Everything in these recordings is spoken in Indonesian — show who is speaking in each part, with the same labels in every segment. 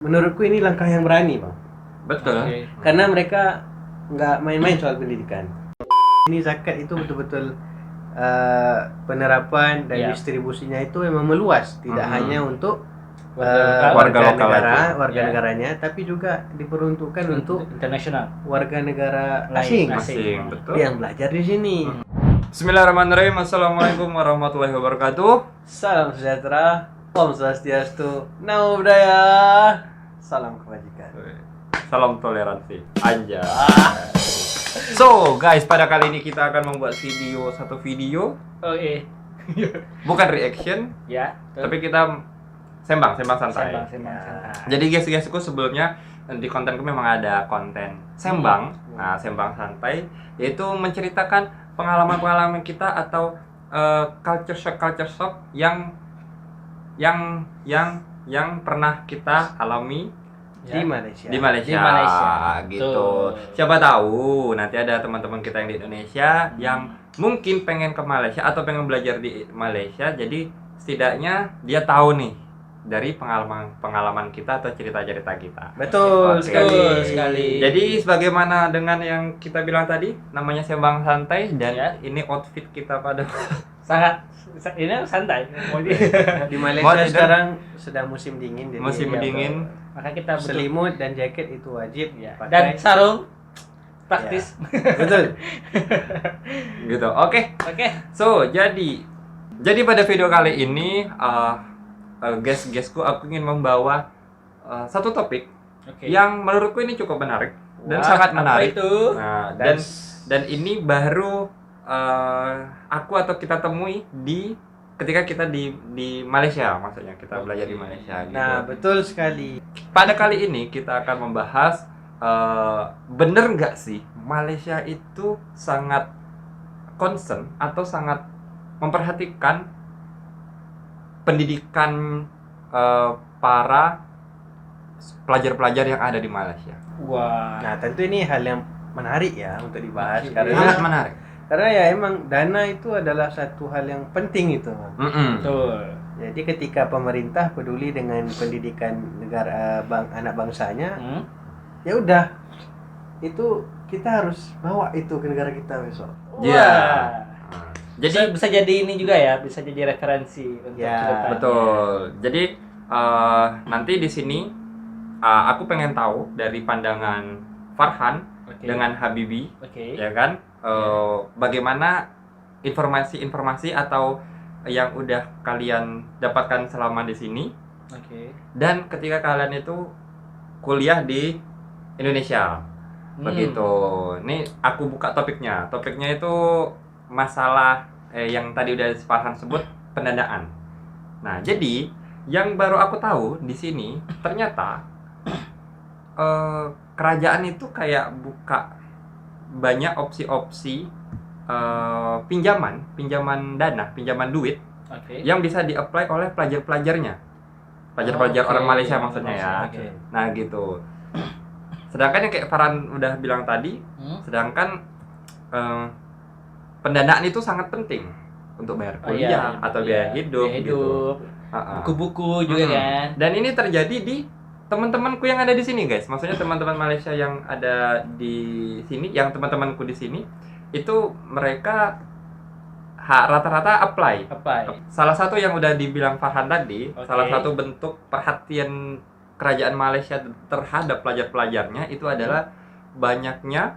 Speaker 1: Menurutku ini langkah yang berani, Bang.
Speaker 2: Betul.
Speaker 3: Oke.
Speaker 1: Karena mereka nggak main-main soal pendidikan. Ini zakat itu betul-betul penerapan dan
Speaker 3: Ya.
Speaker 1: distribusinya itu memang meluas, tidak hanya untuk
Speaker 3: Warga
Speaker 2: lokal aja.
Speaker 1: warga
Speaker 3: Ya.
Speaker 1: negaranya, tapi juga diperuntukkan untuk
Speaker 3: internasional.
Speaker 1: warga negara
Speaker 3: Lain,
Speaker 1: asing
Speaker 2: Betul.
Speaker 1: yang belajar di sini.
Speaker 2: Bismillahirrahmanirrahim. Assalamualaikum warahmatullahi wabarakatuh.
Speaker 1: Salam sejahtera, Om Swastiastu, Namo Buddhaya, salam kebajikan.
Speaker 2: Salam toleransi. Anjay. So, guys, pada kali ini kita akan membuat satu video,
Speaker 3: Oh iya.
Speaker 2: bukan reaction,
Speaker 3: Ya.
Speaker 2: tapi kita sembang santai.
Speaker 3: Sembang.
Speaker 2: Jadi guysku sebelumnya di kontenku memang ada konten sembang. Nah, sembang santai yaitu menceritakan pengalaman-pengalaman kita atau culture shock yang pernah kita alami
Speaker 1: Di Malaysia.
Speaker 2: di Malaysia,
Speaker 3: Di Malaysia.
Speaker 2: gitu.
Speaker 3: Tuh.
Speaker 2: Siapa tahu nanti ada teman-teman kita yang di Indonesia yang mungkin pengen ke Malaysia atau pengen belajar di Malaysia. Jadi setidaknya dia tahu nih dari pengalaman kita atau cerita-cerita kita.
Speaker 1: Betul
Speaker 2: Oke.
Speaker 3: sekali.
Speaker 2: Jadi sebagaimana dengan yang kita bilang tadi, namanya sembang santai dan
Speaker 3: Ya.
Speaker 2: ini outfit kita pada
Speaker 3: Ini santai.
Speaker 1: Di Malaysia
Speaker 2: Mau tidak?
Speaker 1: sekarang sedang musim dingin, jadi
Speaker 2: musim
Speaker 1: ya,
Speaker 2: dingin.
Speaker 3: Maka kita betul.
Speaker 1: selimut dan jaket itu wajib
Speaker 3: Ya.
Speaker 1: pakai.
Speaker 3: Dan sarung praktis.
Speaker 1: Betul.
Speaker 2: Gitu. Oke.
Speaker 3: Oke.
Speaker 2: So, jadi pada video kali ini guys-guysku aku ingin membawa satu topik
Speaker 3: Oke.
Speaker 2: yang menurutku ini cukup menarik dan
Speaker 1: Wah,
Speaker 2: sangat
Speaker 3: Apa
Speaker 2: menarik.
Speaker 3: itu?
Speaker 2: Nah, dan ini baru aku atau kita temui ketika kita di Malaysia, maksudnya kita belajar di Malaysia gitu.
Speaker 1: Nah, betul sekali.
Speaker 2: Pada kali ini kita akan membahas bener nggak sih Malaysia itu sangat concern atau sangat memperhatikan pendidikan para pelajar-pelajar yang ada di Malaysia.
Speaker 3: Wah.
Speaker 1: Nah, tentu ini hal yang menarik ya untuk dibahas
Speaker 3: Oke.
Speaker 1: karena
Speaker 2: Sangat menarik.
Speaker 1: ya emang dana itu adalah satu hal yang penting itu, Bang.
Speaker 3: Betul.
Speaker 1: Jadi ketika pemerintah peduli dengan pendidikan negara anak bangsanya, ya udah itu kita harus bawa itu ke negara kita besok.
Speaker 2: Iya.
Speaker 3: Wah.
Speaker 2: Jadi
Speaker 3: Bisa jadi ini juga ya, bisa jadi referensi untuk
Speaker 1: Ya,
Speaker 3: kedepannya.
Speaker 2: betul. Jadi nanti di sini aku pengen tahu dari pandangan Farhan
Speaker 3: Oke.
Speaker 2: dengan Habibi,
Speaker 3: Oke.
Speaker 2: ya kan? Bagaimana informasi-informasi atau yang udah kalian dapatkan selama di sini
Speaker 3: Oke.
Speaker 2: dan ketika kalian itu kuliah di Indonesia. Begitu. Ini aku buka topiknya. Topiknya itu masalah yang tadi udah Farhan sebut, pendanaan. Nah, jadi yang baru aku tahu di sini ternyata kerajaan itu kayak buka banyak opsi-opsi pinjaman dana, pinjaman duit
Speaker 3: Oke.
Speaker 2: yang bisa di-apply oleh pelajar-pelajarnya. Pelajar-pelajar
Speaker 3: Oke.
Speaker 2: orang Malaysia maksudnya ya.
Speaker 3: Oke.
Speaker 2: Nah, gitu. Sedangkan yang kayak Farhan udah bilang tadi, sedangkan pendanaan itu sangat penting untuk bayar kuliah atau biaya hidup gitu.
Speaker 3: Buku-buku juga kan.
Speaker 2: Dan ini terjadi di teman-temanku yang ada di sini, guys. Maksudnya teman-teman Malaysia yang ada di sini, yang teman-temanku di sini itu mereka rata-rata apply. Salah satu yang udah dibilang Farhan tadi,
Speaker 3: Oke.
Speaker 2: salah satu bentuk perhatian kerajaan Malaysia terhadap pelajar-pelajarnya itu adalah banyaknya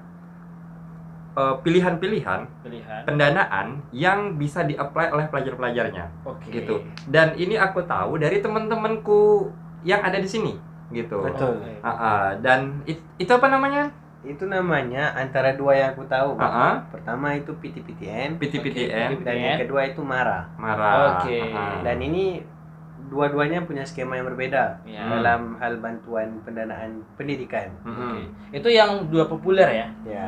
Speaker 2: pilihan-pilihan pendanaan yang bisa di-apply oleh pelajar-pelajarnya.
Speaker 3: Oke.
Speaker 2: Gitu. Dan ini aku tahu dari teman-temanku yang ada di sini, gitu.
Speaker 1: Betul.
Speaker 3: Oke.
Speaker 2: Dan itu apa namanya?
Speaker 1: Itu namanya antara dua yang aku tahu, Bang.
Speaker 2: Ah,
Speaker 1: Pertama itu PTPTN
Speaker 2: PTPTN,
Speaker 1: dan yang kedua itu MARA.
Speaker 2: marah.
Speaker 3: Oke.
Speaker 1: Dan ini dua-duanya punya skema yang berbeda
Speaker 3: Ya.
Speaker 1: dalam hal bantuan pendanaan pendidikan.
Speaker 3: Oke. Itu yang dua populer ya.
Speaker 1: Ya.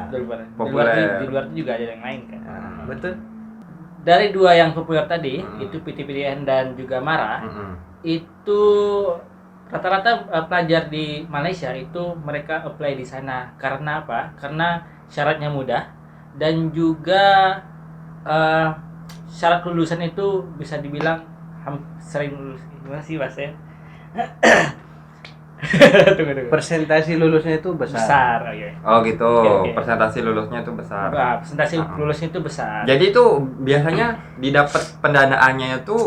Speaker 2: Populer.
Speaker 3: Di luar itu juga ada yang lain kan.
Speaker 1: Nah, betul.
Speaker 3: Dari dua yang populer tadi,
Speaker 2: Hmm.
Speaker 3: itu PTPDN dan juga MARA,
Speaker 2: Mm-mm.
Speaker 3: itu rata-rata pelajar di Malaysia itu mereka apply di sana karena apa? Karena syaratnya mudah dan juga syarat kelulusan itu bisa dibilang sering lulus. Gimana sih bahasanya? Tunggu.
Speaker 1: Persentase lulusnya itu besar.
Speaker 3: Besar, oke.
Speaker 2: Oh gitu.
Speaker 3: Oke.
Speaker 2: Persentase lulusnya itu besar.
Speaker 3: Presentasi lulusnya itu besar.
Speaker 2: Jadi itu biasanya didapat pendanaannya itu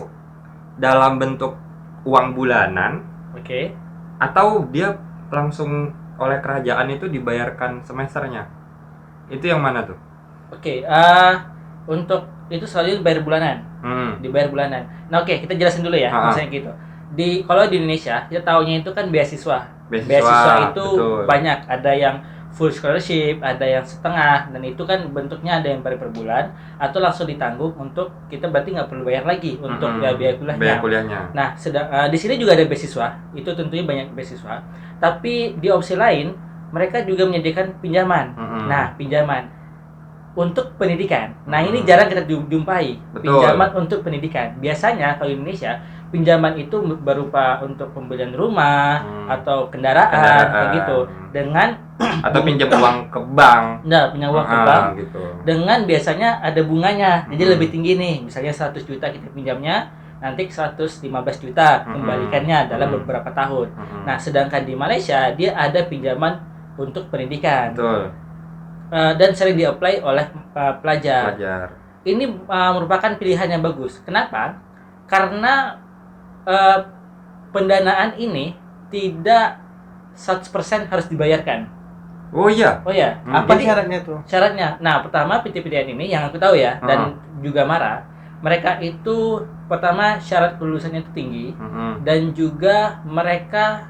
Speaker 2: dalam bentuk uang bulanan
Speaker 3: Oke.
Speaker 2: atau dia langsung oleh kerajaan itu dibayarkan semesternya. Itu yang mana tuh?
Speaker 3: Oke, untuk itu selalu dibayar bulanan. Dibayar bulanan. Nah, oke, kita jelasin dulu ya, misalnya gitu. Kalau di Indonesia, kita taunya itu kan beasiswa. Beasiswa itu
Speaker 2: betul.
Speaker 3: banyak, ada yang full scholarship, ada yang setengah, dan itu kan bentuknya ada yang bayar per bulan atau langsung ditanggung untuk kita berarti nggak perlu bayar lagi untuk biaya kuliahnya.
Speaker 2: Biaya kuliahnya.
Speaker 3: Nah, di sini juga ada beasiswa, itu tentunya banyak beasiswa. Tapi di opsi lain, mereka juga menyediakan pinjaman. Nah, pinjaman untuk pendidikan. Nah, ini jarang kita jumpai.
Speaker 2: Betul.
Speaker 3: Pinjaman untuk pendidikan. Biasanya kalau di Indonesia, pinjaman itu berupa untuk pembelian rumah atau kendaraan kayak gitu. Dengan
Speaker 2: atau pinjam uang ke bank.
Speaker 3: Nah, pinjam uang ke bank
Speaker 2: gitu.
Speaker 3: dengan biasanya ada bunganya. Jadi lebih tinggi nih. Misalnya 100 juta kita pinjamnya, nanti 115 juta kembalikannya dalam beberapa tahun. Nah, sedangkan di Malaysia dia ada pinjaman untuk pendidikan.
Speaker 2: Betul.
Speaker 3: Dan sering di-apply oleh pelajar. Ini merupakan pilihan yang bagus. Kenapa? Karena pendanaan ini tidak 100% harus dibayarkan.
Speaker 2: Oh iya.
Speaker 1: Apa syaratnya tuh?
Speaker 3: Syaratnya. Nah, pertama PTPTN ini yang aku tahu ya, dan juga MARA, mereka itu pertama syarat kelulusannya itu tinggi, dan juga mereka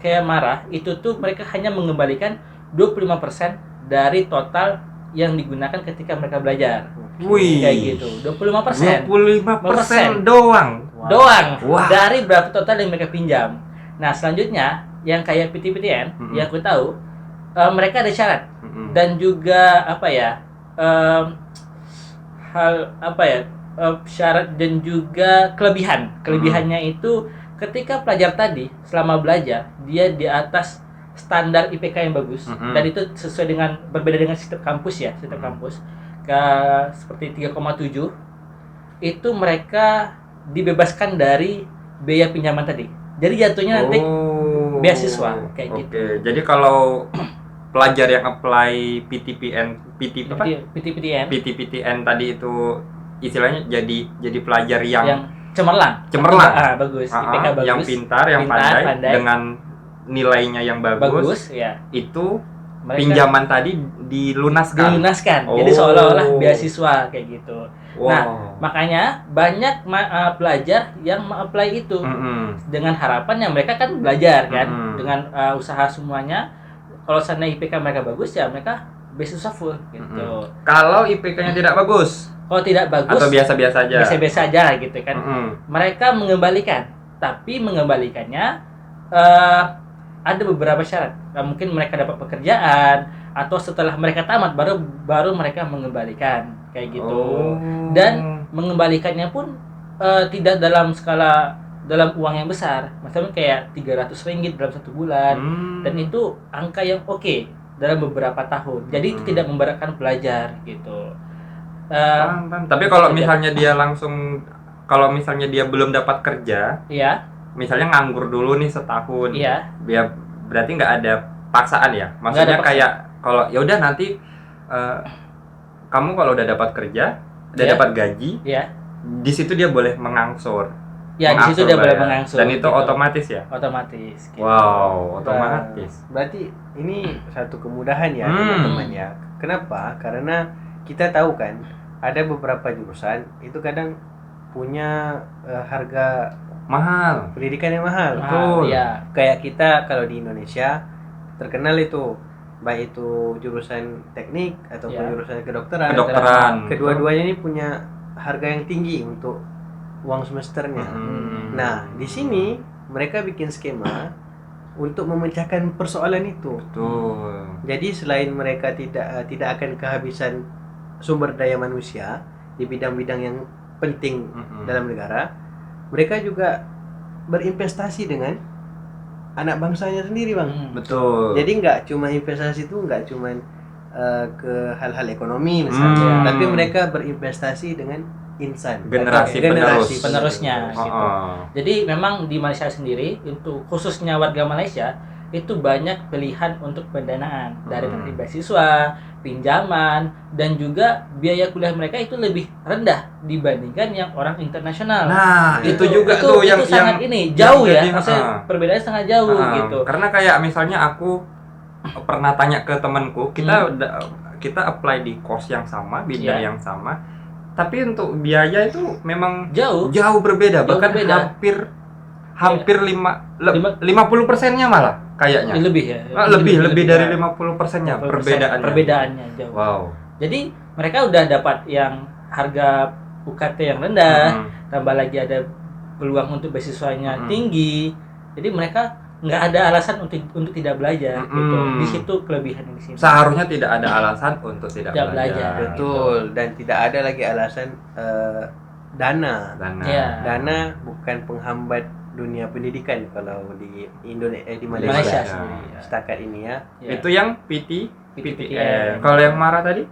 Speaker 3: kayak MARA itu tuh mereka hanya mengembalikan 25% dari total yang digunakan ketika mereka belajar.
Speaker 2: Wih.
Speaker 3: Kayak gitu. 25%.
Speaker 2: 25% doang.
Speaker 3: Wow. Dari berapa total yang mereka pinjam. Nah, selanjutnya yang kayak PTPTN yang aku tahu mereka ada syarat dan juga syarat dan juga kelebihannya itu ketika pelajar tadi selama belajar dia di atas standar IPK yang bagus dan itu sesuai dengan berbeda dengan sistem kampus ya, seperti 3,7 itu mereka dibebaskan dari biaya pinjaman tadi. Jadi jatuhnya nanti beasiswa kayak gitu.
Speaker 2: Jadi kalau pelajar yang apply PTPTN tadi itu istilahnya jadi pelajar yang
Speaker 3: cemerlang. Bagus. IPK bagus.
Speaker 2: Yang pintar, pandai dengan nilainya yang bagus
Speaker 3: ya.
Speaker 2: Itu pinjaman tadi dilunaskan.
Speaker 3: Jadi seolah-olah beasiswa kayak gitu.
Speaker 2: Wow.
Speaker 3: Nah, makanya banyak pelajar yang apply itu dengan harapan yang mereka kan belajar kan dengan usaha semuanya. Kalau sana IPK mereka bagus ya mereka beasiswa full gitu.
Speaker 2: Kalau IPK-nya tidak bagus,
Speaker 3: kalau tidak bagus
Speaker 2: atau biasa-biasa aja
Speaker 3: gitu kan, mereka mengembalikan. Tapi mengembalikannya ada beberapa syarat. Mungkin mereka dapat pekerjaan atau setelah mereka tamat baru mereka mengembalikan kayak gitu. Dan mengembalikannya pun tidak dalam uang yang besar. Misalnya kayak 300 ringgit dalam 1 bulan. Dan itu angka yang oke dalam beberapa tahun. Jadi itu tidak memberatkan pelajar gitu.
Speaker 2: Tapi kalau misalnya dia belum dapat kerja, misalnya nganggur dulu nih setahun, dia berarti nggak ada paksaan ya. Maksudnya kayak kalau ya udah nanti kamu kalau udah dapat kerja, udah dapat gaji, di situ dia boleh mengangsur.
Speaker 3: Ya, di situ dia boleh mengangsur.
Speaker 2: Dan itu otomatis ya?
Speaker 3: Otomatis. Gitu.
Speaker 2: Wow, otomatis.
Speaker 1: Berarti ini satu kemudahan ya teman-teman ya. Kenapa? Karena kita tahu kan ada beberapa jurusan itu kadang punya harga
Speaker 2: mahal,
Speaker 1: pendidikan yang mahal.
Speaker 3: Betul. Ya.
Speaker 1: Kayak kita kalau di Indonesia terkenal itu baik itu jurusan teknik ataupun jurusan kedokteran. Kedua-duanya ini punya harga yang tinggi untuk uang semesternya. Nah, di sini mereka bikin skema untuk memecahkan persoalan itu.
Speaker 2: Betul.
Speaker 1: Jadi selain mereka tidak akan kehabisan sumber daya manusia di bidang-bidang yang penting dalam negara, mereka juga berinvestasi dengan anak bangsanya sendiri, Bang.
Speaker 2: Betul.
Speaker 1: Jadi nggak cuma investasi itu nggak cuma ke hal-hal ekonomi misalnya, tapi mereka berinvestasi dengan insan,
Speaker 2: Generasi
Speaker 3: penerusnya gitu. Jadi memang di Malaysia sendiri, untuk khususnya warga Malaysia itu banyak pilihan untuk pendanaan dari beasiswa, pinjaman, dan juga biaya kuliah mereka itu lebih rendah dibandingkan yang orang internasional.
Speaker 2: Nah, itu juga tuh yang
Speaker 3: sangat jauh ya,
Speaker 2: jadi,
Speaker 3: maksudnya perbedaannya sangat jauh gitu.
Speaker 2: Karena kayak misalnya aku pernah tanya ke temanku, kita apply di course yang sama, bidang yang sama, tapi untuk biaya itu memang jauh berbeda, bahkan hampir 50%-nya malah kayaknya.
Speaker 3: Lebih ya.
Speaker 2: Lebih dari 50%-nya perbedaannya
Speaker 3: jauh.
Speaker 2: Wow.
Speaker 3: Jadi mereka udah dapat yang harga UKT yang rendah, tambah lagi ada peluang untuk beasiswanya tinggi. Jadi mereka nggak ada alasan untuk tidak belajar gitu. Di situ kelebihan di sini.
Speaker 2: Seharusnya tidak ada alasan untuk tidak belajar.
Speaker 1: Betul, dan tidak ada lagi alasan dana. Dana bukan penghambat dunia pendidikan kalau di Indonesia, di Malaysia setakat ini ya.
Speaker 2: Itu yang PTPTN. Kalau yang MARA tadi?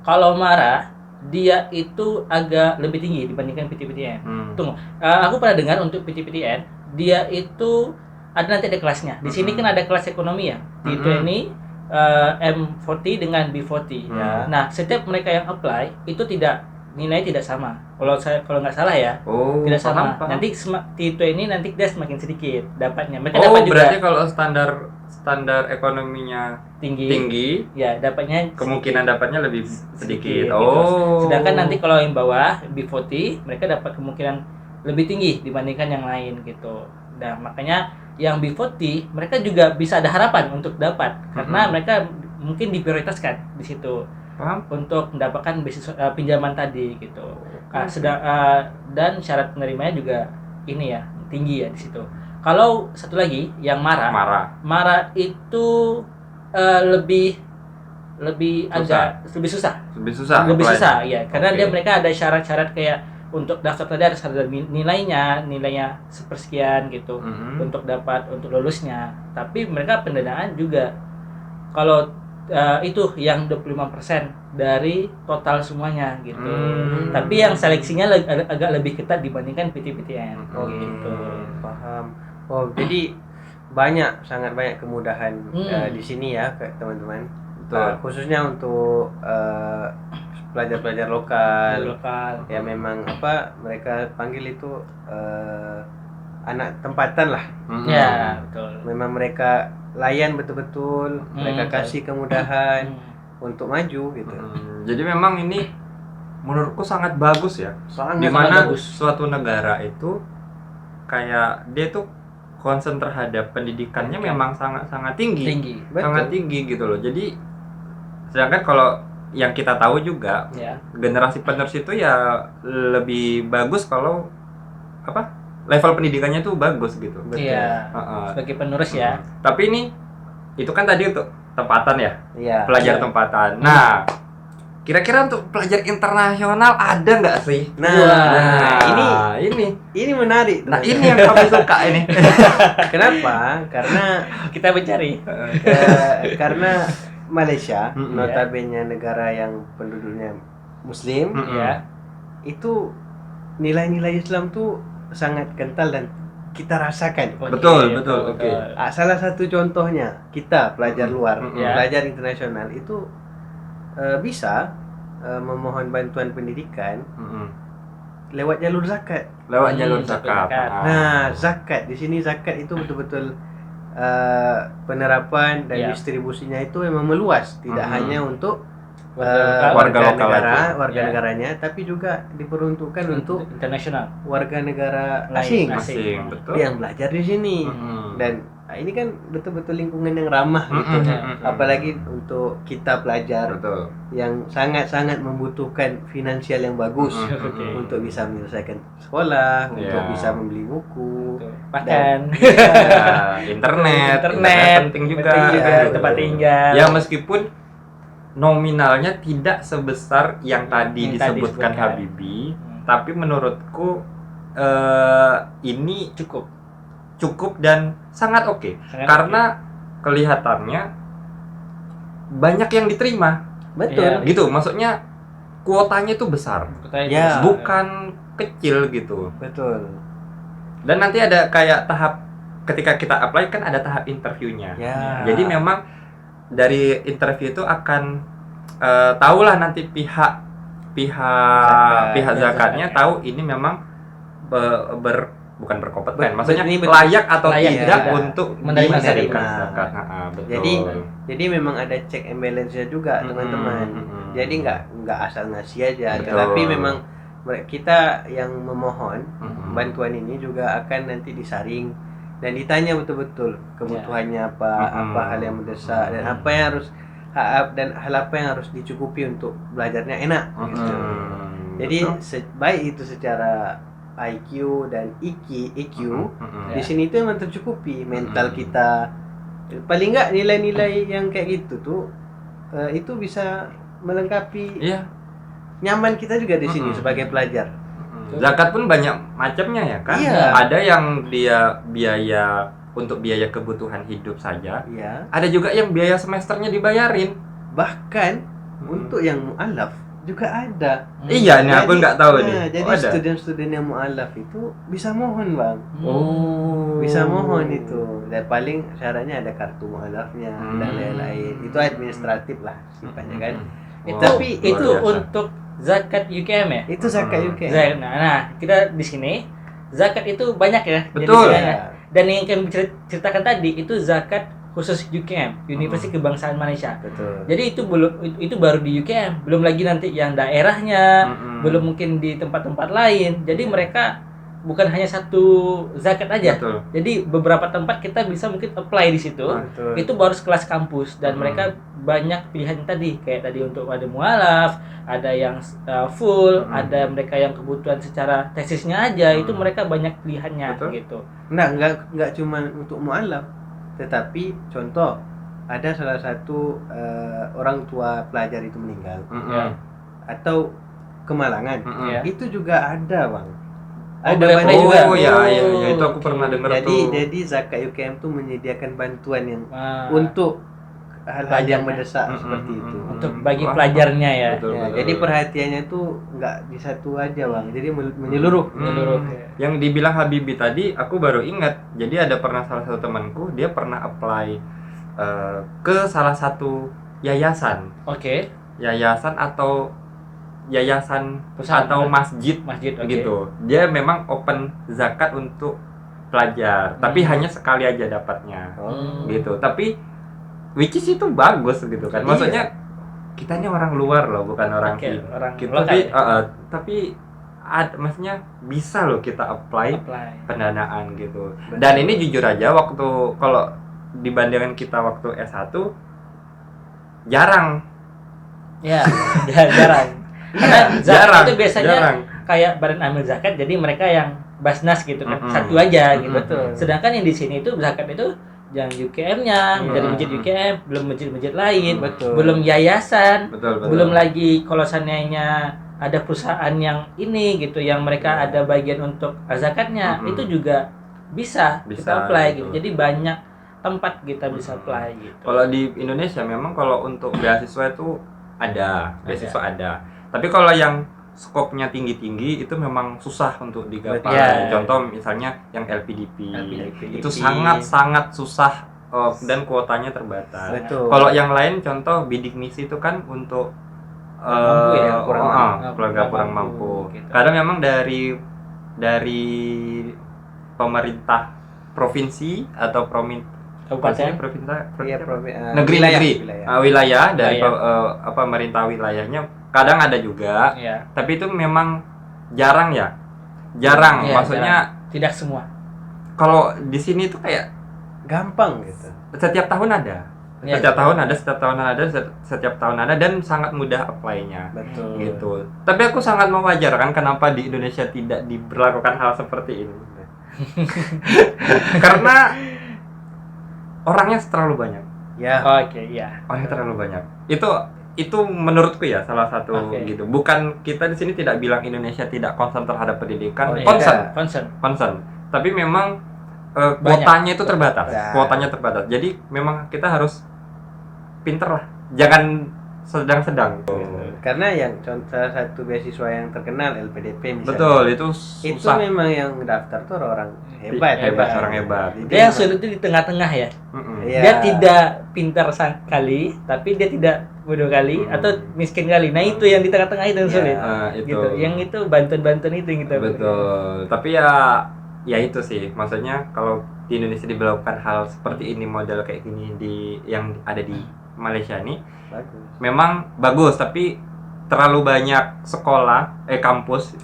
Speaker 3: Kalau MARA dia itu agak lebih tinggi dibandingkan PTPTN. Tunggu, aku pernah dengar untuk PTPTN dia itu nanti ada kelasnya. Di sini kan ada kelas ekonomi ya. T20, M40 dengan B40. Nah, setiap mereka yang apply itu nilai tidak sama. Kalau nggak salah ya, tidak sama. Nanti T20 nanti dia semakin sedikit dapatnya. Mereka dapat juga.
Speaker 2: Berarti kalau standar ekonominya tinggi,
Speaker 3: ya dapatnya
Speaker 2: kemungkinan dapatnya lebih sedikit.
Speaker 3: Gitu. Sedangkan nanti kalau yang bawah B40 mereka dapat kemungkinan lebih tinggi dibandingkan yang lain gitu. Nah, makanya yang B40 mereka juga bisa ada harapan untuk dapat karena mereka mungkin diprioritaskan di situ untuk mendapatkan beasiswa pinjaman tadi gitu. Dan syarat penerimanya juga ini ya tinggi ya di situ. Kalau satu lagi yang MARA itu lebih susah ya karena mereka ada syarat-syarat kayak untuk daftar tadi harus ada nilainya sepersekian gitu untuk lulusnya. Tapi mereka pendanaan juga kalau itu yang 25% dari total semuanya gitu. Tapi yang seleksinya agak lebih ketat dibandingkan PTPTN gitu.
Speaker 1: Paham. Jadi sangat banyak kemudahan di sini ya teman-teman. Khususnya untuk pelajar-pelajar lokal ya, memang mereka panggil itu anak tempatan lah.
Speaker 3: Ya betul.
Speaker 1: Memang mereka layan betul-betul, mereka kasih kemudahan untuk maju gitu.
Speaker 2: Jadi memang ini menurutku sangat bagus ya, dimana suatu negara itu kayak dia tuh concern terhadap pendidikannya memang sangat tinggi sangat tinggi gitu loh. Jadi sedangkan kalau yang kita tahu juga generasi penerus itu ya lebih bagus kalau level pendidikannya tuh bagus gitu.
Speaker 3: Iya. Sebagai penerus ya.
Speaker 2: Tapi ini itu kan tadi untuk tempatan ya. Pelajar tempatan. Nah, kira-kira untuk pelajar internasional ada nggak sih?
Speaker 1: Ini menarik.
Speaker 2: Nah, ini yang kami suka ini.
Speaker 1: Kenapa? Karena
Speaker 3: kita mencari.
Speaker 1: Karena Malaysia, notabene negara yang penduduknya Muslim, itu nilai-nilai Islam tuh sangat kental dan kita rasakan.
Speaker 2: Betul. Oke.
Speaker 1: Salah satu contohnya kita pelajar luar, pelajar internasional itu bisa memohon bantuan pendidikan lewat jalur zakat. Nah, zakat di sini itu betul-betul penerapan dan distribusinya itu memang meluas, tidak hanya untuk warga negaranya, tapi juga diperuntukkan untuk
Speaker 3: internasional,
Speaker 1: warga negara asing
Speaker 2: betul,
Speaker 1: yang belajar di sini. Dan ini kan betul-betul lingkungan yang ramah gitu. Apalagi untuk kita pelajar yang sangat-sangat membutuhkan finansial yang bagus untuk bisa menyelesaikan sekolah, untuk bisa membeli buku,
Speaker 3: bahkan
Speaker 2: internet penting juga,
Speaker 3: tempat tinggal.
Speaker 2: Ya meskipun nominalnya tidak sebesar yang tadi disebutkan Habibie, tapi menurutku ini cukup dan sangat oke. Karena kelihatannya banyak yang diterima.
Speaker 1: Betul.
Speaker 2: Gitu, maksudnya kuotanya itu besar,
Speaker 1: Ya.
Speaker 2: bukan kecil gitu.
Speaker 1: Betul.
Speaker 2: Dan nanti ada kayak tahap ketika kita apply kan ada tahap interviewnya.
Speaker 1: Ya.
Speaker 2: Jadi memang dari interview itu akan tahulah nanti pihak zakatnya tahu ini memang bukan berkompeten, maksudnya
Speaker 1: ini
Speaker 2: layak atau
Speaker 3: layak
Speaker 2: tidak
Speaker 3: tidak
Speaker 2: untuk
Speaker 3: menerima
Speaker 2: dijadikan
Speaker 1: zakat.
Speaker 2: zakat. Betul.
Speaker 1: Jadi memang ada check and balance-nya juga teman-teman. Jadi nggak asal ngasih aja,
Speaker 2: Betul.
Speaker 1: tapi memang kita yang memohon bantuan ini juga akan nanti disaring dan ditanya betul-betul kebutuhannya apa hal yang mendesak dan apa yang harus hal apa yang harus dicukupi untuk belajarnya enak gitu. Jadi baik itu secara IQ dan EQ di sini itu memang tercukupi mental kita. Paling nggak nilai-nilai yang kayak gitu tuh itu bisa melengkapi nyaman kita juga di sini sebagai pelajar.
Speaker 2: Zakat pun banyak macamnya ya kan?
Speaker 1: Iya.
Speaker 2: Ada yang dia biaya untuk biaya kebutuhan hidup saja.
Speaker 1: Iya.
Speaker 2: Ada juga yang biaya semesternya dibayarin.
Speaker 1: Bahkan untuk yang mu'alaf juga ada.
Speaker 2: Iya, nih aku nggak tahu nih.
Speaker 1: Jadi
Speaker 2: ada.
Speaker 1: student-student yang mu'alaf itu bisa mohon, Bang.
Speaker 2: Oh.
Speaker 1: Bisa mohon itu. Dan paling syaratnya ada kartu mu'alafnya dan lain-lain. Itu administratif lah sifatnya kan. Tapi
Speaker 3: itu
Speaker 2: biasa.
Speaker 3: untuk zakat UKM ya?
Speaker 1: Itu zakat UKM.
Speaker 3: Nah, kita di sini zakat itu banyak ya.
Speaker 2: Betul.
Speaker 3: Jadi, dan yang kami ceritakan tadi itu zakat khusus UKM, Universitas Kebangsaan Malaysia.
Speaker 1: Betul.
Speaker 3: Jadi itu baru di UKM, belum lagi nanti yang daerahnya, belum mungkin di tempat-tempat lain. Jadi mereka bukan hanya satu zakat aja.
Speaker 2: Betul.
Speaker 3: Jadi beberapa tempat kita bisa mungkin apply di situ.
Speaker 1: Betul.
Speaker 3: Itu baru sekelas kampus dan mereka banyak pilihan tadi, kayak tadi untuk ada mualaf, ada yang full, ada mereka yang kebutuhan secara tesisnya aja, itu mereka banyak pilihannya.
Speaker 2: Betul.
Speaker 3: Gitu.
Speaker 1: Nggak cuma untuk mu'alaf, tetapi contoh ada salah satu orang tua pelajar itu meninggal atau kemalangan, itu juga ada, Bang. Ada
Speaker 3: boleh
Speaker 1: banyak
Speaker 3: juga.
Speaker 2: Ya, itu aku pernah dengar tuh.
Speaker 1: Jadi zakat UKM tuh menyediakan bantuan yang untuk hal-hal yang mendesak seperti itu.
Speaker 3: Untuk bagi pelajarnya ya.
Speaker 2: Betul, betul.
Speaker 1: Jadi perhatiannya tuh nggak di satu aja, Bang. Jadi menyeluruh.
Speaker 2: Yang dibilang Habibi tadi, aku baru ingat. Jadi ada pernah salah satu temanku, dia pernah apply ke salah satu yayasan.
Speaker 3: Oke.
Speaker 2: Yayasan atau
Speaker 3: Perusahaan,
Speaker 2: atau masjid
Speaker 3: oke.
Speaker 2: gitu. Dia memang open zakat untuk pelajar, tapi hanya sekali aja dapatnya. Gitu. Tapi which is itu bagus gitu kan. Maksudnya kita ini orang luar loh, bukan orang kita. Tapi maksudnya bisa loh kita apply pendanaan gitu. Dan ini jujur aja waktu kalau dibandingkan kita waktu S1 jarang.
Speaker 3: Ya, jarang. Karena zakat itu biasanya kayak badan amil zakat, jadi mereka yang basnas gitu kan, satu aja gitu. Sedangkan yang di sini itu zakat itu yang UKM-nya dari masjid UKM, belum masjid-masjid lain, belum yayasan, belum lagi kalau seandainya ada perusahaan yang ini gitu, yang mereka ada bagian untuk zakatnya, itu juga bisa kita apply gitu. Jadi banyak tempat kita bisa apply gitu.
Speaker 2: Kalau di Indonesia memang kalau untuk beasiswa itu ada. Tapi kalau yang skopnya tinggi-tinggi itu memang susah untuk digapai. Contoh misalnya yang LPDP. Itu sangat susah dan kuotanya terbatas. Kalau yang lain contoh bidik misi itu kan untuk keluarga kurang mampu.
Speaker 3: Gitu.
Speaker 2: Kadang memang dari pemerintah provinsi atau
Speaker 3: Kabupaten,
Speaker 2: wilayah dari pemerintah wilayahnya kadang ada juga, tapi itu memang jarang. Maksudnya
Speaker 3: jarang. Tidak semua.
Speaker 2: Kalau di sini tuh kayak
Speaker 1: gampang gitu.
Speaker 2: Setiap tahun ada. Setiap tahun ada dan sangat mudah apply-nya.
Speaker 1: Betul.
Speaker 2: Gitu. Tapi aku sangat mewajarkan kenapa di Indonesia tidak diberlakukan hal seperti ini. Karena orangnya terlalu banyak. Orangnya terlalu banyak. Itu menurutku ya salah satu gitu. Bukan kita di sini tidak bilang Indonesia tidak concern terhadap pendidikan, concern. Tapi memang kuotanya itu terbatas. Jadi memang kita harus pinter lah. Jangan sedang-sedang.
Speaker 1: Karena yang salah satu beasiswa yang terkenal LPDP misalnya.
Speaker 2: Betul, itu
Speaker 1: Itu
Speaker 2: susah.
Speaker 1: memang yang daftar tuh orang hebat.
Speaker 2: Hebat,
Speaker 1: ya.
Speaker 2: orang hebat.
Speaker 1: Jadi
Speaker 3: Dia yang
Speaker 1: memang-
Speaker 3: sulit itu di tengah-tengah ya.
Speaker 2: Mm-mm.
Speaker 1: Iya.
Speaker 3: Dia tidak pintar sekali, tapi dia tidak bodoh kali atau miskin kali. Nah itu yang di tengah-tengah itu yang
Speaker 1: Iya.
Speaker 3: sulit.
Speaker 2: Itu.
Speaker 3: Gitu. Yang itu bantuan-bantuan itu yang kita
Speaker 2: Betul. Tapi ya itu sih. Maksudnya kalau di Indonesia diberlakukan hal seperti ini, model kayak gini yang ada di Malaysia nih,
Speaker 1: Bagus.
Speaker 2: memang bagus, tapi terlalu banyak kampus,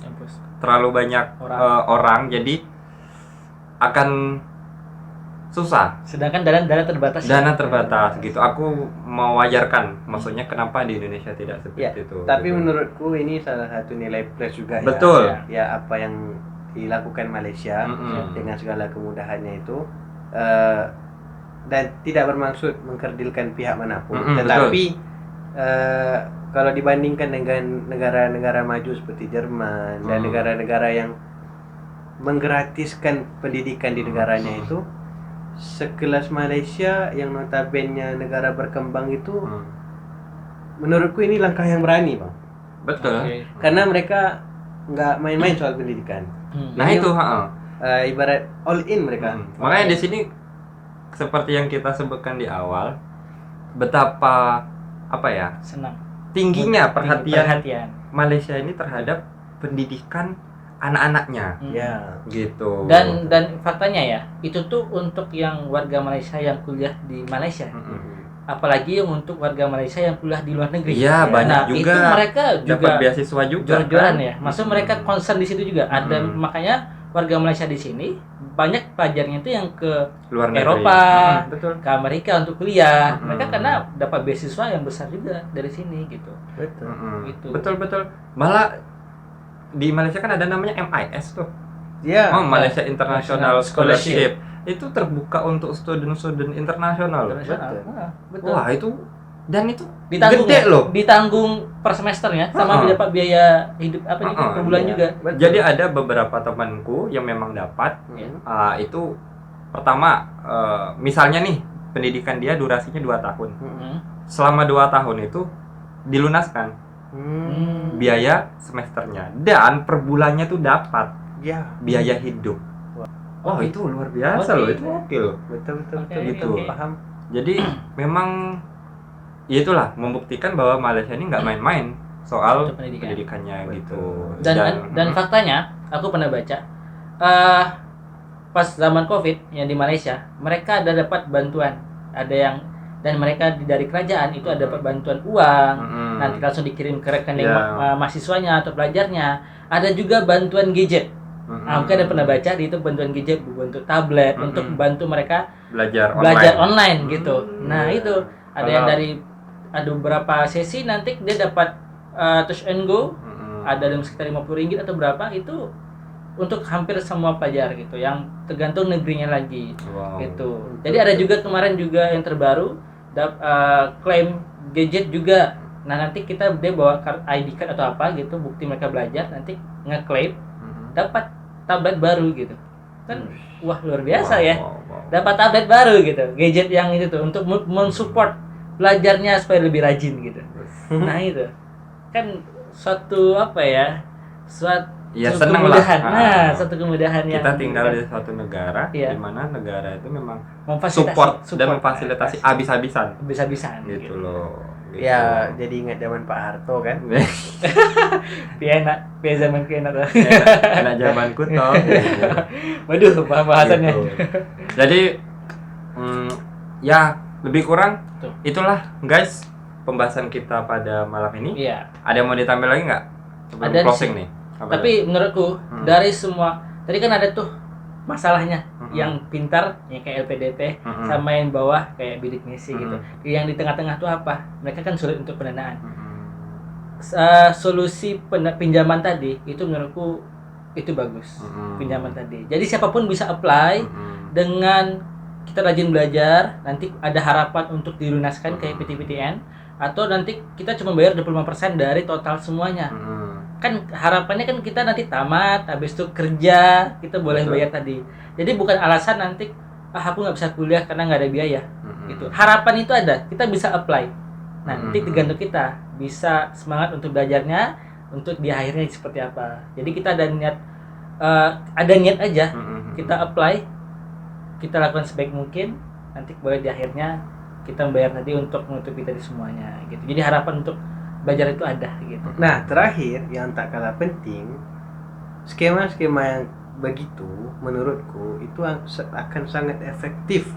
Speaker 2: terlalu banyak orang, jadi akan susah.
Speaker 3: Sedangkan dana terbatas.
Speaker 2: Dana terbatas gitu. Aku mewajarkan, maksudnya kenapa di Indonesia tidak seperti
Speaker 1: Ya,
Speaker 2: itu.
Speaker 1: tapi
Speaker 2: gitu.
Speaker 1: menurutku ini salah satu nilai plus juga
Speaker 2: Betul.
Speaker 1: ya apa yang dilakukan Malaysia
Speaker 2: Mm-mm.
Speaker 1: dengan segala kemudahannya itu dan tidak bermaksud mengkerdilkan pihak manapun,
Speaker 2: Mm-mm,
Speaker 1: tetapi kalau dibandingkan dengan negara-negara maju seperti Jerman dan negara-negara yang menggratiskan pendidikan di negaranya itu, sekelas Malaysia yang notabene negara berkembang itu, menurutku ini langkah yang berani, Bang.
Speaker 2: Betul.
Speaker 3: Oke.
Speaker 1: Karena mereka nggak main-main soal pendidikan.
Speaker 2: Nah
Speaker 1: Jadi,
Speaker 2: itu,
Speaker 1: ibarat all in mereka.
Speaker 2: makanya di sini seperti yang kita sebutkan di awal, betapa
Speaker 3: Senang.
Speaker 2: tingginya perhatian
Speaker 3: Perhatian.
Speaker 2: Malaysia ini terhadap pendidikan anak-anaknya,
Speaker 1: Ya.
Speaker 2: gitu.
Speaker 3: Dan faktanya ya, itu tuh untuk yang warga Malaysia yang kuliah di Malaysia. Apalagi yang untuk warga Malaysia yang kuliah di luar negeri.
Speaker 2: Iya, banyak
Speaker 3: nah,
Speaker 2: juga
Speaker 3: itu mereka
Speaker 2: dapat
Speaker 3: juga
Speaker 2: beasiswa juga
Speaker 3: jor-joran
Speaker 2: kan?
Speaker 3: ya. Maksud mereka concern di situ juga. Ada makanya warga Malaysia di sini banyak pelajarnya itu yang ke
Speaker 2: Luar negeri.
Speaker 3: Eropa,
Speaker 2: Betul.
Speaker 3: ke Amerika untuk kuliah. Mereka karena dapat beasiswa yang besar juga dari sini gitu.
Speaker 1: Betul.
Speaker 3: Gitu.
Speaker 2: Betul. Malah di Malaysia kan ada namanya MIS tuh.
Speaker 1: Ya.
Speaker 2: Malaysia International
Speaker 3: Scholarship.
Speaker 2: Scholarship. Itu terbuka untuk student internasional.
Speaker 3: Internasional.
Speaker 1: Betul.
Speaker 3: Ah, betul.
Speaker 2: Wah, itu dan itu
Speaker 3: Ditanggung
Speaker 2: gede loh.
Speaker 3: Ditanggung per semesternya sama dapat biaya hidup per bulan
Speaker 1: Iya.
Speaker 3: juga.
Speaker 1: Betul.
Speaker 2: Jadi ada beberapa temanku yang memang dapat itu pertama misalnya nih pendidikan dia durasinya 2 tahun. Selama 2 tahun itu dilunaskan biaya semesternya dan per bulannya tuh dapat
Speaker 1: Ya.
Speaker 2: biaya hidup. Oh, itu luar biasa loh, itu oke loh.
Speaker 1: Betul.
Speaker 2: Gitu.
Speaker 1: Paham.
Speaker 2: Jadi memang ya itulah membuktikan bahwa Malaysia ini nggak main-main soal
Speaker 3: Untuk pendidikan.
Speaker 2: pendidikannya gitu.
Speaker 3: Dan faktanya aku pernah baca pas zaman Covid yang di Malaysia, mereka ada dapat bantuan. Ada yang dan mereka dari kerajaan itu ada dapat bantuan uang, nanti langsung dikirim ke rekening mahasiswanya atau pelajarnya. Ada juga bantuan gadget. Mungkin ada pernah baca di itu bantuan gadget, bentuk tablet untuk membantu mereka
Speaker 2: belajar
Speaker 3: online gitu. Nah, itu ada yang dari ada beberapa sesi nanti dia dapat touch and go, ada dalam sekitar RM50 atau berapa, itu untuk hampir semua pelajar gitu, yang tergantung negerinya lagi. Gitu. Jadi ada juga kemarin juga yang terbaru klaim gadget juga. Nah, nanti dia bawa ID card atau apa gitu, bukti mereka belajar, nanti ngeklaim dapat tablet baru gitu. Kan wah luar biasa ya. Dapat tablet baru gitu. Gadget yang itu tuh untuk mensupport belajarnya supaya lebih rajin gitu. Nah, itu kan suatu suatu
Speaker 2: senang lah.
Speaker 3: kemudahan. Nah, suatu kemudahan yang
Speaker 2: kita tinggal di suatu negara di mana negara itu memang support dan memfasilitasi habis-habisan gitu loh. Gitu.
Speaker 1: Ya, jadi ingat zaman Pak Harto kan.
Speaker 3: Piye zaman enak.
Speaker 2: Enak zamanku toh.
Speaker 3: Waduh, bahasannya.
Speaker 2: Gitu. Jadi ya lebih kurang itulah guys pembahasan kita pada malam ini.
Speaker 3: Iya.
Speaker 2: Ada yang mau ditambah lagi nggak sebelum
Speaker 3: Ada
Speaker 2: closing nih?
Speaker 3: Tapi menurutku dari semua tadi kan ada tuh masalahnya yang pintar yang kayak LPDP sama yang bawah kayak bidik misi gitu. Yang di tengah-tengah tuh apa? Mereka kan sulit untuk pendanaan. Solusi pinjaman tadi itu menurutku itu bagus. Pinjaman tadi. Jadi siapapun bisa apply dengan kita rajin belajar, nanti ada harapan untuk dilunaskan kayak PTPTN, atau nanti kita cuma bayar 25% dari total semuanya. Kan harapannya kan kita nanti tamat, habis itu kerja, kita boleh bayar tadi. Jadi bukan alasan nanti aku nggak bisa kuliah karena nggak ada biaya. Gitu. Harapan itu ada, kita bisa apply. Nanti tergantung kita bisa semangat untuk belajarnya, untuk di akhirnya seperti apa. Jadi kita ada niat aja, kita apply, kita lakukan sebaik mungkin, nanti boleh di akhirnya kita membayar tadi untuk menutupi tadi semuanya gitu. Jadi harapan untuk belajar itu ada gitu.
Speaker 1: Nah, terakhir yang tak kalah penting, skema-skema yang begitu menurutku itu akan sangat efektif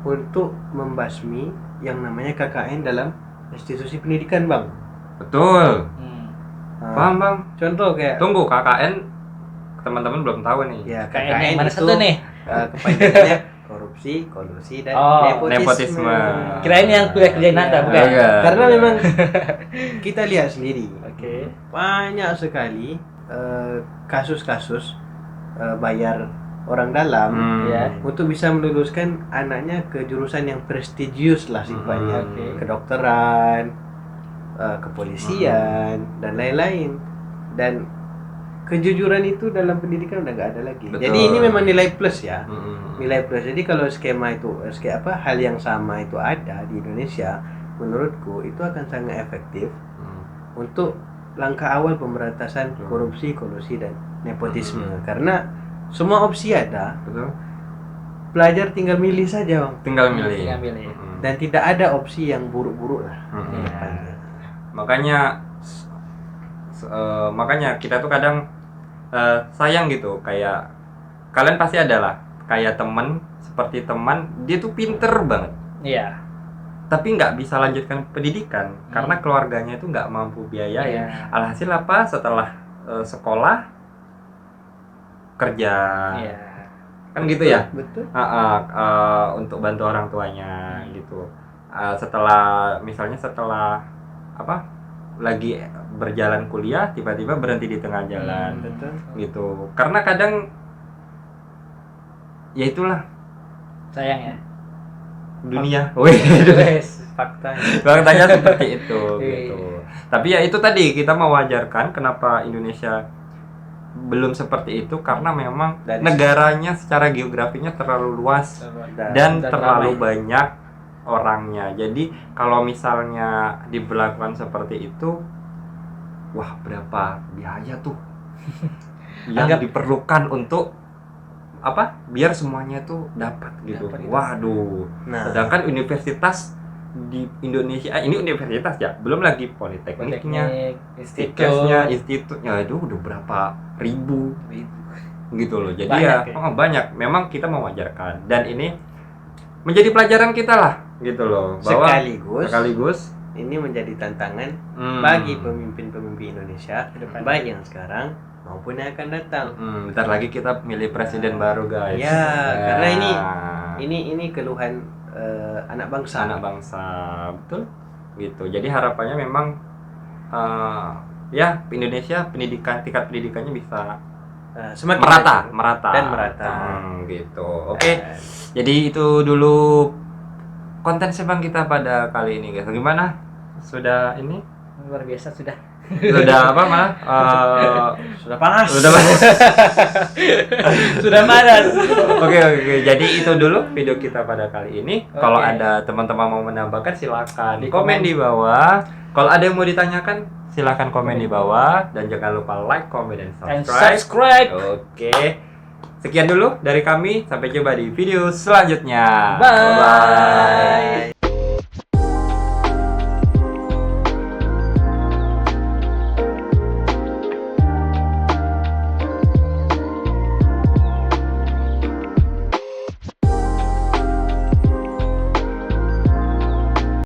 Speaker 1: untuk membasmi yang namanya KKN dalam institusi pendidikan, Bang.
Speaker 2: Betul.
Speaker 1: Nah,
Speaker 2: Paham, Bang?
Speaker 1: contoh kayak
Speaker 2: Tunggu, KKN teman-teman belum tahu nih.
Speaker 1: ya
Speaker 3: KKN
Speaker 1: KKN
Speaker 3: mana
Speaker 1: itu
Speaker 3: satu nih?
Speaker 1: kepanjangannya korupsi, kolusi, dan nepotisme.
Speaker 3: Kirain yang kuliah kerjain Anda, bukan?
Speaker 2: Enggak.
Speaker 1: Karena memang kita lihat sendiri,
Speaker 3: Oke.
Speaker 1: banyak sekali kasus-kasus bayar orang dalam
Speaker 3: Ya.
Speaker 1: untuk bisa meluluskan anaknya ke jurusan yang prestigius lah sifatnya,
Speaker 3: Oke.
Speaker 1: kedokteran, kepolisian, dan lain-lain. Dan kejujuran itu dalam pendidikan udah nggak ada lagi.
Speaker 2: Betul.
Speaker 1: Jadi ini memang nilai plus ya,
Speaker 2: Mm-mm.
Speaker 1: nilai plus. Jadi kalau skema itu, hal yang sama itu ada di Indonesia, menurutku itu akan sangat efektif untuk langkah awal pemberantasan korupsi, kolusi, dan nepotisme. Karena semua opsi ada,
Speaker 2: Betul.
Speaker 1: pelajar tinggal milih saja, Bang.
Speaker 2: Tinggal milih.
Speaker 3: Tinggal milih.
Speaker 1: Dan tidak ada opsi yang buruk-buruk lah.
Speaker 2: Mm-mm.
Speaker 1: depannya.
Speaker 2: Makanya kita tuh kadang sayang gitu, kayak kalian pasti ada lah kayak teman, seperti teman dia tuh pinter banget
Speaker 3: Iya.
Speaker 2: tapi nggak bisa lanjutkan pendidikan karena keluarganya itu nggak mampu biayain.
Speaker 3: Iya.
Speaker 2: Alhasil apa, setelah sekolah kerja,
Speaker 3: Iya.
Speaker 2: kan gitu ya.
Speaker 1: Betul.
Speaker 2: Untuk bantu orang tuanya gitu. Misalnya setelah apa lagi berjalan kuliah tiba-tiba berhenti di tengah jalan
Speaker 1: Betul.
Speaker 2: gitu, karena kadang ya itulah
Speaker 3: Sayang ya.
Speaker 2: dunia.
Speaker 3: Wes.
Speaker 1: Faktanya.
Speaker 2: Faktanya seperti itu
Speaker 3: Iya.
Speaker 2: gitu. Tapi ya itu tadi, kita mewajarkan kenapa Indonesia belum seperti itu, karena memang
Speaker 1: Dari
Speaker 2: negaranya secara geografinya terlalu luas dan terlalu banyak orangnya. Jadi kalau misalnya diberlakukan seperti itu, wah berapa biaya tuh yang diperlukan untuk apa? Biar semuanya tuh dapat gitu.
Speaker 3: Dapat.
Speaker 2: Waduh.
Speaker 1: Nah,
Speaker 2: Sedangkan universitas di Indonesia, ini universitas ya, belum lagi politekniknya,
Speaker 3: institut.
Speaker 2: institutnya itu udah berapa ribu gitu loh. Jadi
Speaker 3: Banyak
Speaker 2: ya banyak. Memang kita mewajarkan, dan ini menjadi pelajaran kita lah gitu loh, bahwa sekaligus
Speaker 1: ini menjadi tantangan
Speaker 2: Hmm.
Speaker 1: bagi pemimpin-pemimpin Indonesia
Speaker 3: Ke depan.
Speaker 1: baik yang sekarang maupun yang akan datang.
Speaker 2: Bentar lagi kita milih presiden baru, guys.
Speaker 1: Ya, karena
Speaker 2: ini
Speaker 1: ini keluhan anak bangsa.
Speaker 2: anak bangsa, betul gitu. Jadi harapannya memang ya Indonesia tingkat pendidikannya bisa
Speaker 1: Semakin
Speaker 2: merata
Speaker 1: maju dan merata.
Speaker 2: gitu. Oke. Jadi itu dulu konten sebang kita pada kali ini, guys. Gimana? Sudah ini?
Speaker 3: Luar biasa sudah.
Speaker 2: Sudah apa malah?
Speaker 1: Sudah panas.
Speaker 2: Sudah panas.
Speaker 3: Sudah panas.
Speaker 2: Oke. Jadi itu dulu video kita pada kali ini. Kalau
Speaker 3: Oke.
Speaker 2: ada teman-teman mau menambahkan, silakan
Speaker 3: Di
Speaker 2: komen
Speaker 3: komen.
Speaker 2: di bawah. Kalau ada yang mau ditanyakan, silakan komen di bawah, dan jangan lupa like, comment, dan
Speaker 3: And
Speaker 2: subscribe.
Speaker 3: subscribe.
Speaker 2: Oke. Sekian dulu dari kami. Sampai jumpa di video selanjutnya.
Speaker 3: Bye.